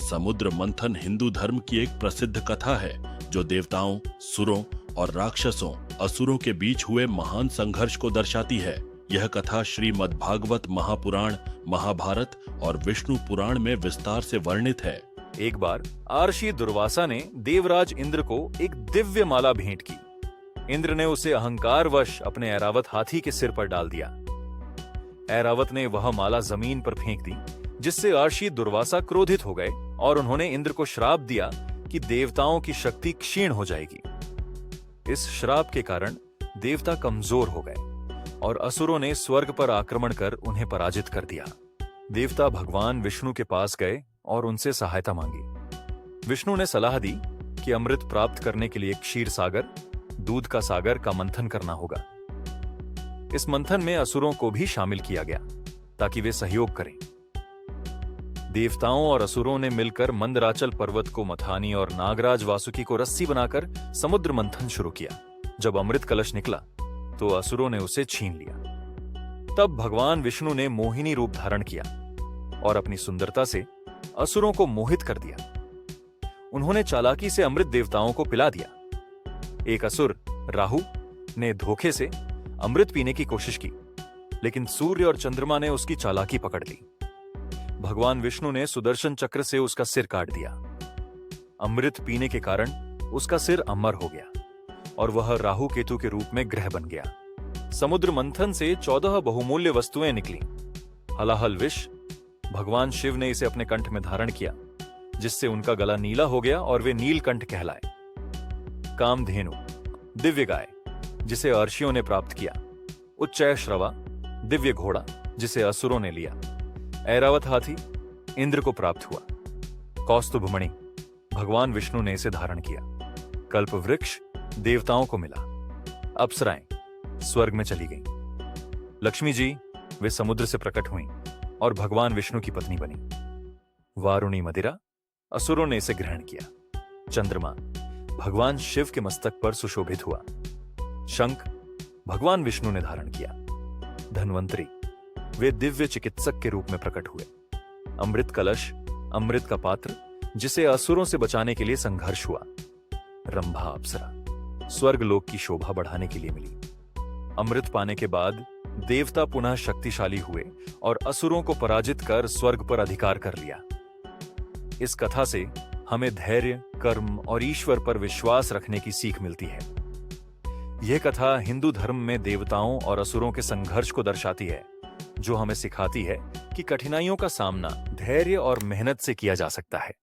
समुद्र मंथन हिंदू धर्म की एक प्रसिद्ध कथा है जो देवताओं, सुरों और राक्षसों असुरों के बीच हुए महान संघर्ष को दर्शाती है। यह कथा श्रीमद् भागवत महापुराण, महाभारत और विष्णु पुराण में विस्तार से वर्णित है। एक बार आर्षि दुर्वासा ने देवराज इंद्र को एक दिव्य माला भेंट की। इंद्र ने उसे अहंकारवश अपने ऐरावत हाथी के सिर पर डाल दिया। ऐरावत ने वह माला जमीन पर फेंक दी, जिससे आर्षि दुर्वासा क्रोधित हो गए और उन्होंने इंद्र को श्राप दिया कि देवताओं की शक्ति क्षीण हो जाएगी। इस श्राप के कारण देवता कमजोर हो गए और असुरों ने स्वर्ग पर आक्रमण कर उन्हें पराजित कर दिया। देवता भगवान विष्णु के पास गए और उनसे सहायता मांगी। विष्णु ने सलाह दी कि अमृत प्राप्त करने के लिए क्षीर सागर, दूध का सागर का मंथन करना होगा। इस मंथन में असुरों को भी शामिल किया गया ताकि वे सहयोग करें। देवताओं और असुरों ने मिलकर मंदराचल पर्वत को मथानी और नागराज वासुकी को रस्सी बनाकर समुद्र मंथन शुरू किया। जब अमृत कलश निकला तो असुरों ने उसे छीन लिया। तब भगवान विष्णु ने मोहिनी रूप धारण किया और अपनी सुंदरता से असुरों को मोहित कर दिया। उन्होंने चालाकी से अमृत देवताओं को पिला दिया। एक असुर राहु ने धोखे से अमृत पीने की कोशिश की, लेकिन सूर्य और चंद्रमा ने उसकी चालाकी पकड़ ली। भगवान विष्णु ने सुदर्शन चक्र से उसका सिर काट दिया। अमृत पीने के कारण उसका सिर अमर हो गया और वह राहु केतु के रूप में ग्रह बन गया। समुद्र मंथन से 14 बहुमूल्य वस्तुएं निकली। हलाहल विष भगवान शिव ने इसे अपने कंठ में धारण किया, जिससे उनका गला नीला हो गया और वे नीलकंठ कहलाए। कामधेनु दिव्य गाय, जिसे अर्षियों ने प्राप्त किया। उच्चैश्रवा दिव्य घोड़ा, जिसे असुरों ने लिया। ऐरावत हाथी इंद्र को प्राप्त हुआ। कौस्तुभमणि भगवान विष्णु ने इसे धारण किया। कल्प वृक्ष देवताओं को मिला। अप्सराएं स्वर्ग में चली गईं। लक्ष्मी जी वे समुद्र से प्रकट हुईं और भगवान विष्णु की पत्नी बनी। वारुणी मदिरा असुरों ने इसे ग्रहण किया। चंद्रमा भगवान शिव के मस्तक पर सुशोभित हुआ। शंख भगवान विष्णु ने धारण किया। धन्वंतरी वे दिव्य चिकित्सक के रूप में प्रकट हुए। अमृत कलश अमृत का पात्र, जिसे असुरों से बचाने के लिए संघर्ष हुआ। रंभा अप्सरा स्वर्ग लोक की शोभा बढ़ाने के लिए मिली। अमृत पाने के बाद देवता पुनः शक्तिशाली हुए और असुरों को पराजित कर स्वर्ग पर अधिकार कर लिया। इस कथा से हमें धैर्य, कर्म और ईश्वर पर विश्वास रखने की सीख मिलती है। यह कथा हिंदू धर्म में देवताओं और असुरों के संघर्ष को दर्शाती है, जो हमें सिखाती है कि कठिनाइयों का सामना धैर्य और मेहनत से किया जा सकता है।